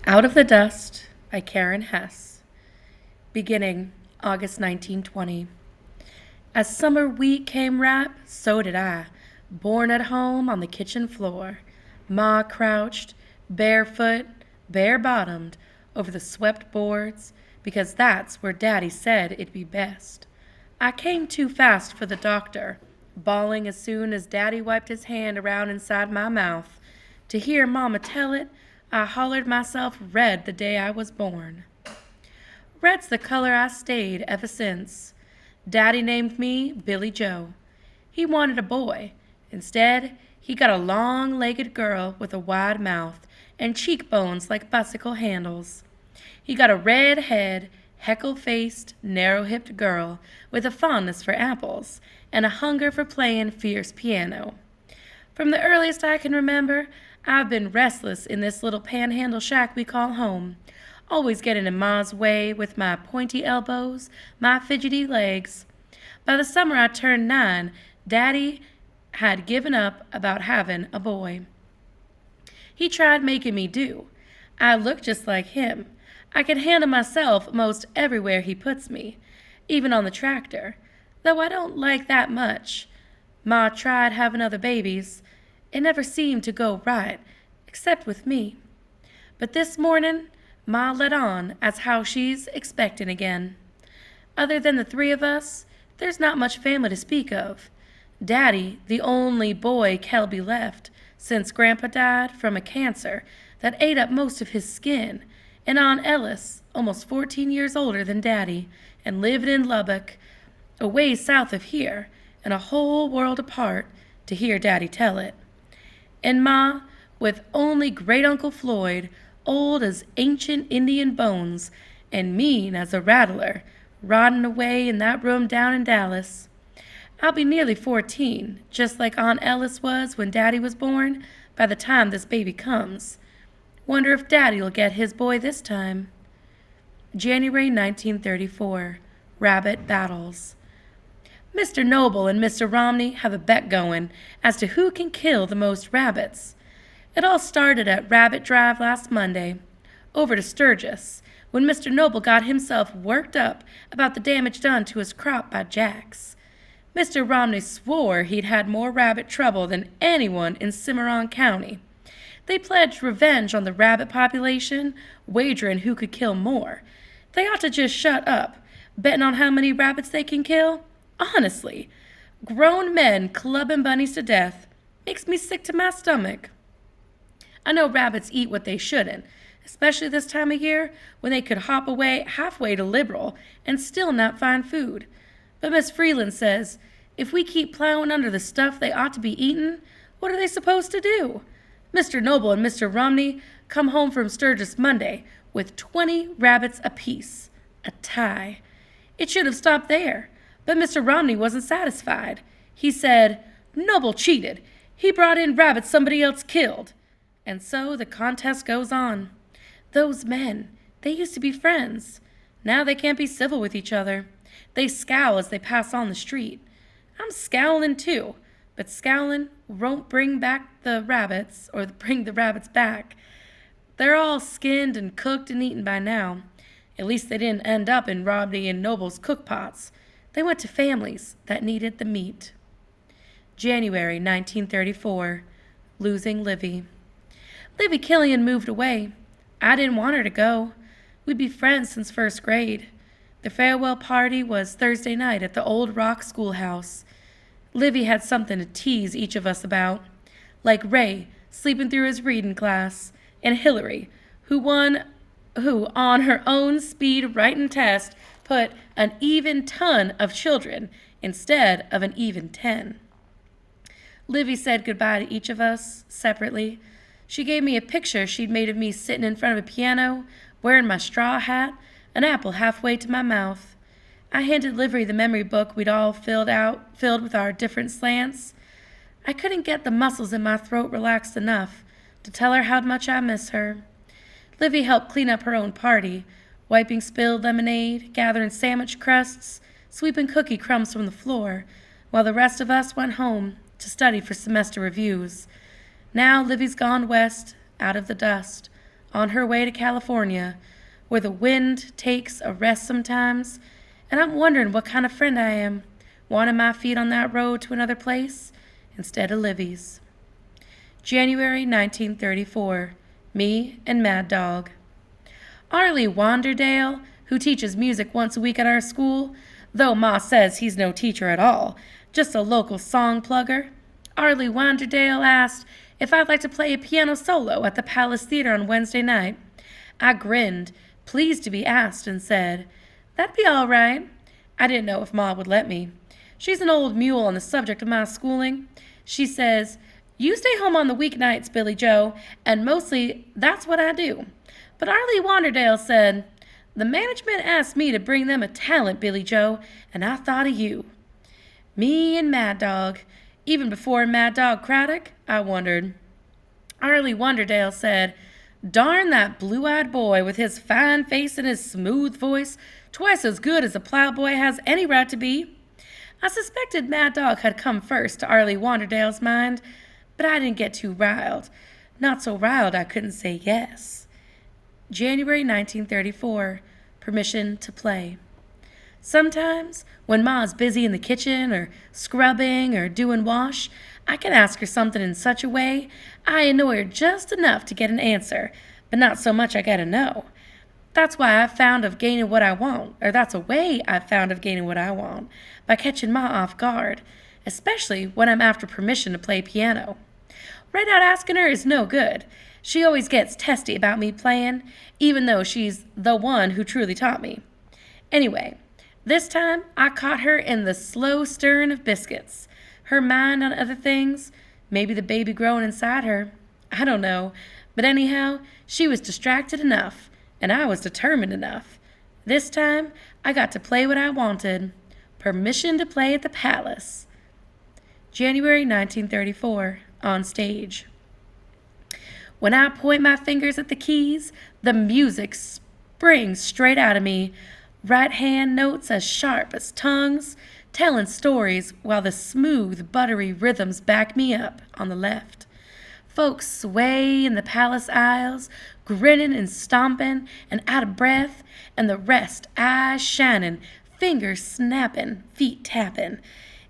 Out of the Dust by Karen Hess. Beginning August 1920. As summer wheat came ripe, so did I, born at home on the kitchen floor. Ma crouched, barefoot, bare-bottomed, over the swept boards, because that's where Daddy said it'd be best. I came too fast for the doctor, bawling as soon as Daddy wiped his hand around inside my mouth. To hear Mama tell it, I hollered myself red the day I was born. Red's the color I stayed ever since. Daddy named me Billy Joe. He wanted a boy. Instead, he got a long-legged girl with a wide mouth and cheekbones like bicycle handles. He got a red head, heckle-faced, narrow-hipped girl with a fondness for apples and a hunger for playing fierce piano. From the earliest I can remember, I've been restless in this little panhandle shack we call home, always getting in Ma's way with my pointy elbows, my fidgety legs. By the summer I turned 9, Daddy had given up about having a boy. He tried making me do. I look just like him. I can handle myself most everywhere he puts me, even on the tractor, though I don't like that much. Ma tried having other babies. It never seemed to go right, except with me. But this morning, Ma let on as how she's expecting again. Other than the 3 of us, there's not much family to speak of. Daddy, the only boy Kelby left, since Grandpa died from a cancer that ate up most of his skin, and Aunt Ellis, almost 14 years older than Daddy, and lived in Lubbock, a ways south of here, and a whole world apart, to hear Daddy tell it. And Ma, with only Great-Uncle Floyd, old as ancient Indian bones, and mean as a rattler, rotting away in that room down in Dallas. I'll be nearly 14, just like Aunt Ellis was when Daddy was born, by the time this baby comes. Wonder if Daddy'll get his boy this time. January 1934. Rabbit Battles. Mr. Noble and Mr. Romney have a bet going as to who can kill the most rabbits. It all started at Rabbit Drive last Monday, over to Sturgis, when Mr. Noble got himself worked up about the damage done to his crop by jacks. Mr. Romney swore he'd had more rabbit trouble than anyone in Cimarron County. They pledged revenge on the rabbit population, wagering who could kill more. They ought to just shut up, betting on how many rabbits they can kill. Honestly, grown men clubbing bunnies to death makes me sick to my stomach. I know rabbits eat what they shouldn't, especially this time of year when they could hop away halfway to Liberal and still not find food. But Miss Freeland says, if we keep plowing under the stuff they ought to be eating, what are they supposed to do? Mr. Noble and Mr. Romney come home from Sturgis Monday with 20 rabbits apiece. A tie. It should have stopped there. But Mr. Romney wasn't satisfied. He said, Noble cheated. He brought in rabbits somebody else killed. And so the contest goes on. Those men, they used to be friends. Now they can't be civil with each other. They scowl as they pass on the street. I'm scowling too, but scowling won't bring back the rabbits, or bring the rabbits back. They're all skinned and cooked and eaten by now. At least they didn't end up in Romney and Noble's cookpots. They went to families that needed the meat. January 1934. Losing Livy. Livy Killian moved away. I didn't want her to go. We'd be friends since first grade. The farewell party was Thursday night at the Old Rock Schoolhouse. Livy had something to tease each of us about, like Ray sleeping through his reading class, and Hillary, who on her own speed writing test put an even ton of children instead of an even 10. Livy said goodbye to each of us separately. She gave me a picture she'd made of me sitting in front of a piano, wearing my straw hat, an apple halfway to my mouth. I handed Livy the memory book we'd all filled with our different slants. I couldn't get the muscles in my throat relaxed enough to tell her how much I miss her. Livy helped clean up her own party, wiping spilled lemonade, gathering sandwich crusts, sweeping cookie crumbs from the floor, while the rest of us went home to study for semester reviews. Now Livy's gone west, out of the dust, on her way to California, where the wind takes a rest sometimes, and I'm wondering what kind of friend I am, wanting my feet on that road to another place instead of Livy's. January 1934. Me and Mad Dog. Arlie Wanderdale, who teaches music once a week at our school, though Ma says he's no teacher at all, just a local song plugger. Arlie Wanderdale asked if I'd like to play a piano solo at the Palace Theater on Wednesday night. I grinned, pleased to be asked, and said, "That'd be all right." I didn't know if Ma would let me. She's an old mule on the subject of my schooling. She says, "You stay home on the weeknights, Billy Joe, and mostly that's what I do." But Arlie Wanderdale said, "The management asked me to bring them a talent, Billy Joe, and I thought of you." Me and Mad Dog. Even before Mad Dog Craddock, I wondered. Arlie Wanderdale said, "Darn that blue-eyed boy with his fine face and his smooth voice, twice as good as a plowboy has any right to be." I suspected Mad Dog had come first to Arlie Wanderdale's mind, but I didn't get too riled. Not so riled I couldn't say yes. January 1934. Permission to play. Sometimes, when Ma's busy in the kitchen or scrubbing or doing wash, I can ask her something in such a way I annoy her just enough to get an answer, but not so much I get a no. That's a way I've found of gaining what I want, by catching Ma off guard, especially when I'm after permission to play piano. Right out asking her is no good. She always gets testy about me playing, even though she's the one who truly taught me. Anyway, this time I caught her in the slow stirring of biscuits. Her mind on other things, maybe the baby growing inside her. I don't know, but anyhow, she was distracted enough, and I was determined enough. This time, I got to play what I wanted. Permission to play at the Palace. January 1934. On stage. When I point my fingers at the keys, the music springs straight out of me. Right hand notes as sharp as tongues, telling stories while the smooth, buttery rhythms back me up on the left. Folks sway in the palace aisles, grinning and stomping and out of breath, and the rest eyes shining, fingers snapping, feet tapping.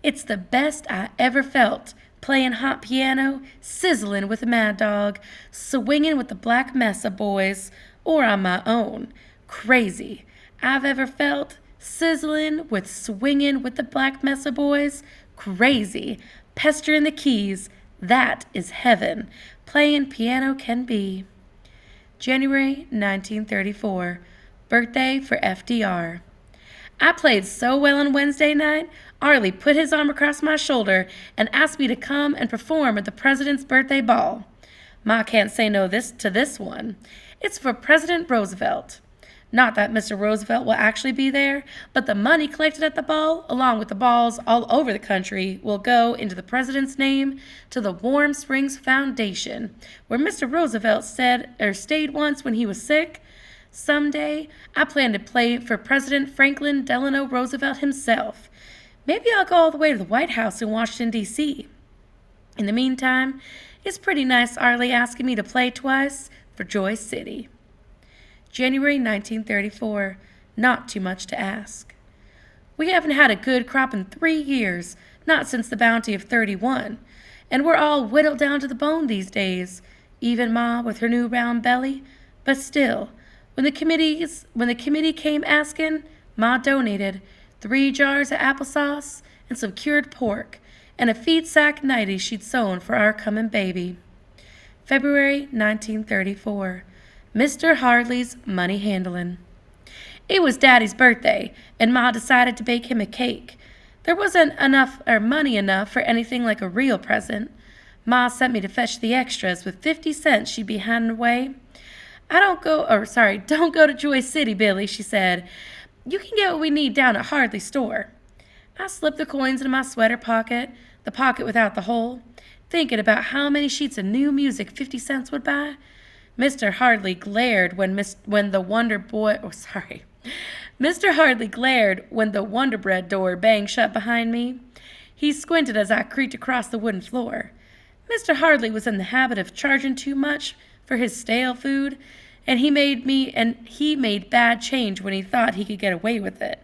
It's the best I ever felt, playing hot piano, sizzling with a Mad Dog, swinging with the Black Mesa boys, or on my own. Crazy. I've ever felt, sizzling with swinging with the Black Mesa boys. Crazy. Pestering the keys. That is heaven. Playing piano can be. January 1934. Birthday for FDR. I played so well on Wednesday night, Arlie put his arm across my shoulder and asked me to come and perform at the President's birthday ball. Ma can't say no to this one. It's for President Roosevelt. Not that Mr. Roosevelt will actually be there, but the money collected at the ball, along with the balls all over the country, will go into the President's name to the Warm Springs Foundation, where Mr. Roosevelt stayed once when he was sick. Someday, I plan to play for President Franklin Delano Roosevelt himself. Maybe I'll go all the way to the White House in Washington, D.C. In the meantime, it's pretty nice Arlie asking me to play twice for Joy City. January 1934. Not too much to ask. We haven't had a good crop in 3 years, not since the bounty of '31, and we're all whittled down to the bone these days, even Ma with her new round belly, but still, when the committee came asking, Ma donated 3 jars of applesauce and some cured pork and a feed sack nightie she'd sewn for our coming baby. February 1934. Mr. Hardley's money handling. It was Daddy's birthday, and Ma decided to bake him a cake. There wasn't money enough for anything like a real present. Ma sent me to fetch the extras with 50 cents she'd be handing away. Don't go to Joy City, Billy, she said. You can get what we need down at Hardley's store. I slipped the coins into my sweater pocket, the pocket without the hole, thinking about how many sheets of new music 50 cents would buy. Mr. Hardley glared when the Wonder Bread door banged shut behind me. He squinted as I creaked across the wooden floor. Mr. Hardley was in the habit of charging too much for his stale food, and he made bad change when he thought he could get away with it.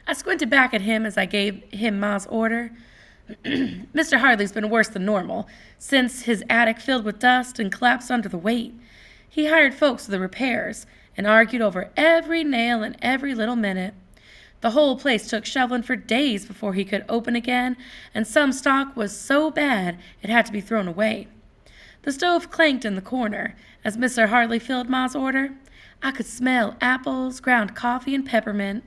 I squinted back at him as I gave him Ma's order. Mr. Hartley's been worse than normal, since his attic filled with dust and collapsed under the weight. He hired folks for the repairs, and argued over every nail and every little minute. The whole place took shoveling for days before he could open again, and some stock was so bad it had to be thrown away. The stove clanked in the corner as Mr. Hartley filled Ma's order. I could smell apples, ground coffee, and peppermint.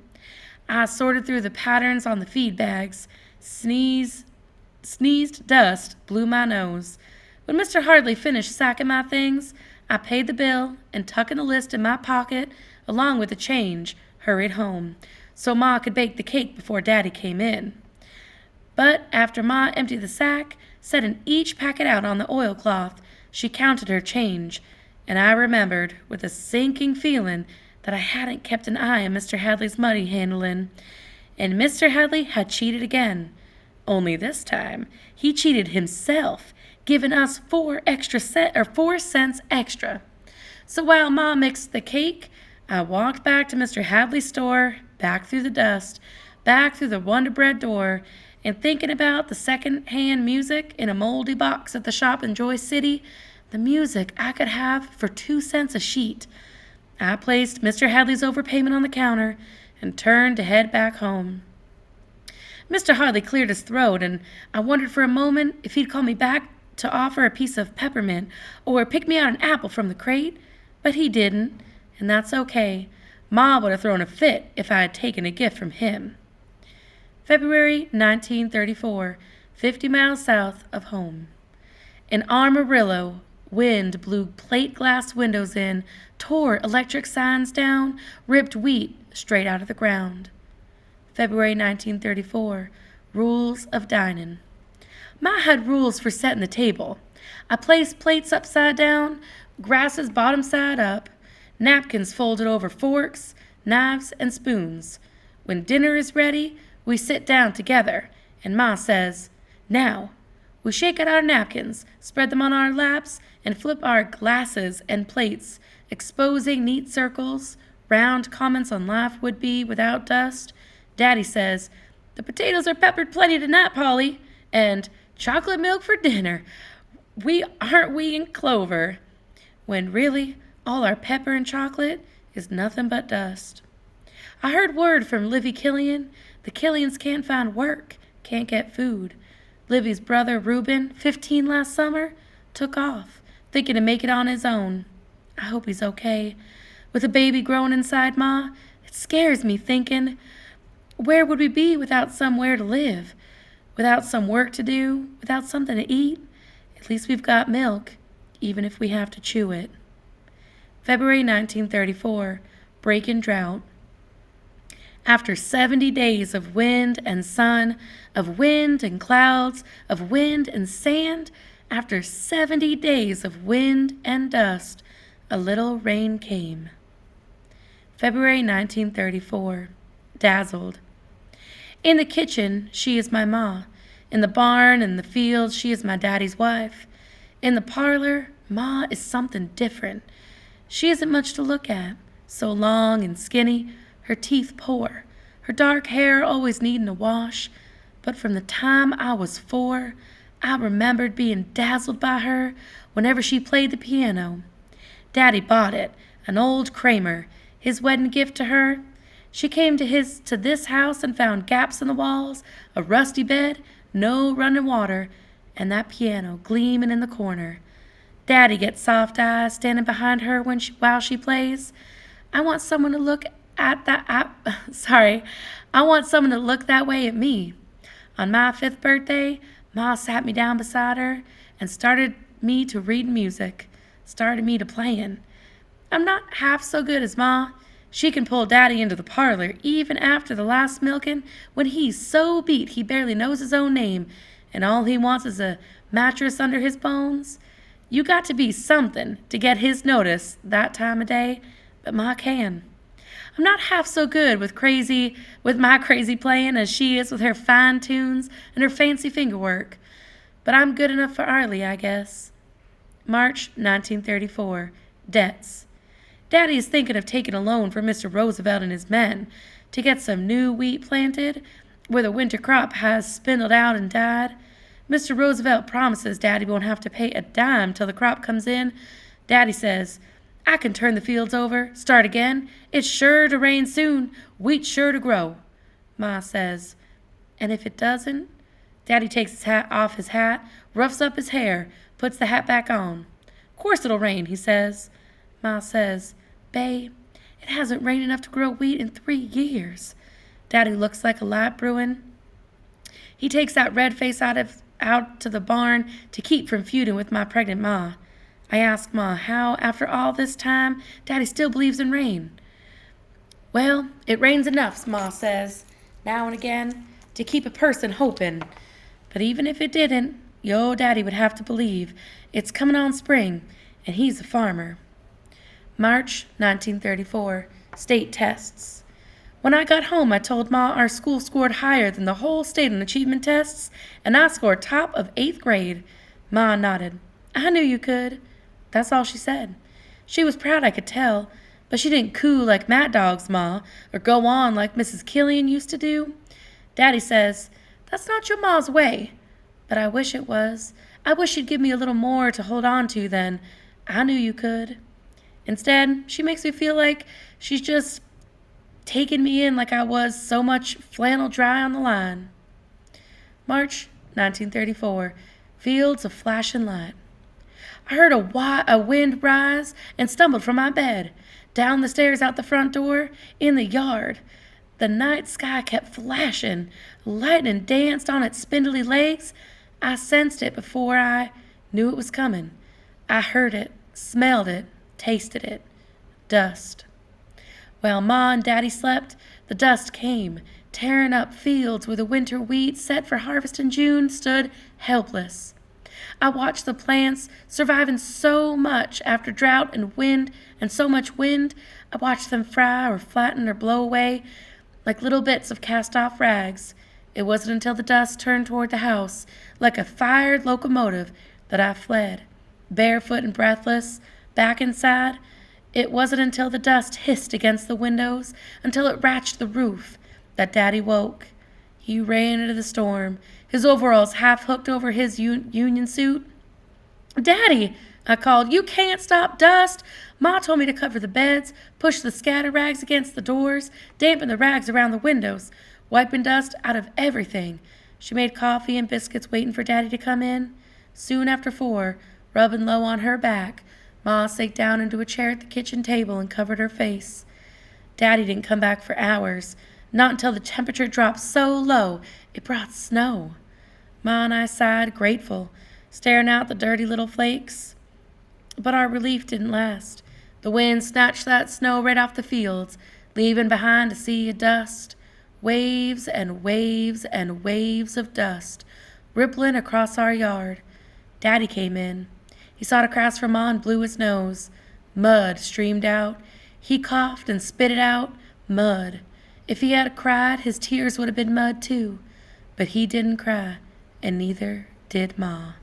I sorted through the patterns on the feed bags. Sneezed dust blew my nose. When Mr. Hartley finished sacking my things, I paid the bill and, tucking the list in my pocket along with the change, hurried home, so Ma could bake the cake before Daddy came in. But after Ma emptied the sack, setting each packet out on the oilcloth, she counted her change, and I remembered with a sinking feeling that I hadn't kept an eye on Mr. Hadley's money handling, and Mr. Hadley had cheated again. Only this time, he cheated himself, giving us 4 cents extra. So while Ma mixed the cake, I walked back to Mr. Hadley's store, back through the dust, back through the Wonder Bread door, and thinking about the second-hand music in a moldy box at the shop in Joy City, the music I could have for 2 cents a sheet. I placed Mr. Hadley's overpayment on the counter and turned to head back home. Mr. Hartley cleared his throat, and I wondered for a moment if he'd call me back to offer a piece of peppermint or pick me out an apple from the crate, but he didn't, and that's okay. Ma would have thrown a fit if I had taken a gift from him. February 1934, 50 miles south of home. In Amarillo, wind blew plate glass windows in, tore electric signs down, ripped wheat straight out of the ground. February 1934, rules of dining. Ma had rules for setting the table. I placed plates upside down, glasses bottom side up, napkins folded over forks, knives, and spoons. When dinner is ready, we sit down together, and Ma says, "Now." We shake out our napkins, spread them on our laps, and flip our glasses and plates, exposing neat circles, round comments on life would be without dust. Daddy says, "The potatoes are peppered plenty tonight, Polly," and "chocolate milk for dinner. Aren't we in clover?" When really, all our pepper and chocolate is nothing but dust. I heard word from Livy Killian. The Killians can't find work, can't get food. Livy's brother, Reuben, 15 last summer, took off, thinking to make it on his own. I hope he's okay. With a baby growing inside Ma, it scares me thinking, where would we be without somewhere to live? Without some work to do? Without something to eat? At least we've got milk, even if we have to chew it. February 1934, breaking drought. After 70 days of wind and sun, of wind and clouds, of wind and sand, after 70 days of wind and dust, a little rain came. February 1934, dazzled. In the kitchen, she is my Ma. In the barn and the fields, she is my daddy's wife. In the parlor, Ma is something different. She isn't much to look at, so long and skinny, her teeth poor, her dark hair always needing a wash. But from the time I was 4, I remembered being dazzled by her whenever she played the piano. Daddy bought it, an old Kramer, his wedding gift to her. She came to this house and found gaps in the walls, a rusty bed, no running water, and that piano gleaming in the corner. Daddy gets soft eyes standing behind her while she plays. I want someone to look that way at me. On my 5th birthday, Ma sat me down beside her and started me to read music, started me to playing. I'm not half so good as Ma. She can pull Daddy into the parlor even after the last milking when he's so beat he barely knows his own name and all he wants is a mattress under his bones. You got to be something to get his notice that time of day, but Ma can. I'm not half so good with my crazy playing as she is with her fine tunes and her fancy fingerwork, but I'm good enough for Arlie, I guess. March 1934, Debts. Daddy is thinking of taking a loan from Mr. Roosevelt and his men to get some new wheat planted where the winter crop has spindled out and died. Mr. Roosevelt promises Daddy won't have to pay a dime till the crop comes in. Daddy says, I can turn the fields over, start again. It's sure to rain soon. Wheat's sure to grow. Ma says, and if it doesn't? Daddy takes his hat off his hat, roughs up his hair, puts the hat back on. Course it'll rain, he says. Ma says, Babe, it hasn't rained enough to grow wheat in 3 years. Daddy looks like a lot brewing. He takes that red face out to the barn to keep from feuding with my pregnant ma. I ask Ma how, after all this time, Daddy still believes in rain. Well, it rains enough, Ma says, now and again, to keep a person hoping. But even if it didn't, yo Daddy would have to believe it's coming on spring, and he's a farmer. March 1934, state tests. When I got home, I told Ma our school scored higher than the whole state on achievement tests, and I scored top of 8th grade. Ma nodded. I knew you could. That's all she said. She was proud, I could tell, but she didn't coo like Mad Dog's Ma, or go on like Mrs. Killian used to do. Daddy says, that's not your Ma's way. But I wish it was. I wish she'd give me a little more to hold on to than I knew you could. Instead, she makes me feel like she's just taking me in like I was so much flannel dry on the line. March 1934, fields of flashing light. I heard a wind rise and stumbled from my bed, down the stairs out the front door, in the yard. The night sky kept flashing. Lightning danced on its spindly legs. I sensed it before I knew it was coming. I heard it, smelled it, tasted it. Dust. While Ma and Daddy slept, the dust came, tearing up fields where the winter wheat set for harvest in June stood helpless. I watched the plants surviving so much after drought and wind, and so much wind, I watched them fry or flatten or blow away like little bits of cast-off rags. It wasn't until the dust turned toward the house, like a fired locomotive, that I fled. Barefoot and breathless, back inside, it wasn't until the dust hissed against the windows, until it ratched the roof, that Daddy woke. He ran into the storm, his overalls half hooked over his union suit. Daddy, I called, you can't stop dust. Ma told me to cover the beds, push the scatter rags against the doors, dampen the rags around the windows, wiping dust out of everything. She made coffee and biscuits waiting for Daddy to come in. Soon after 4, rubbing low on her back, Ma sank down into a chair at the kitchen table and covered her face. Daddy didn't come back for hours, not until the temperature dropped so low it brought snow. Ma and I sighed, grateful, staring out the dirty little flakes. But our relief didn't last. The wind snatched that snow right off the fields, leaving behind a sea of dust. Waves and waves and waves of dust, rippling across our yard. Daddy came in. He sought across from Ma and blew his nose. Mud streamed out. He coughed and spit it out. Mud. If he had cried, his tears would have been mud too. But he didn't cry, and neither did Ma.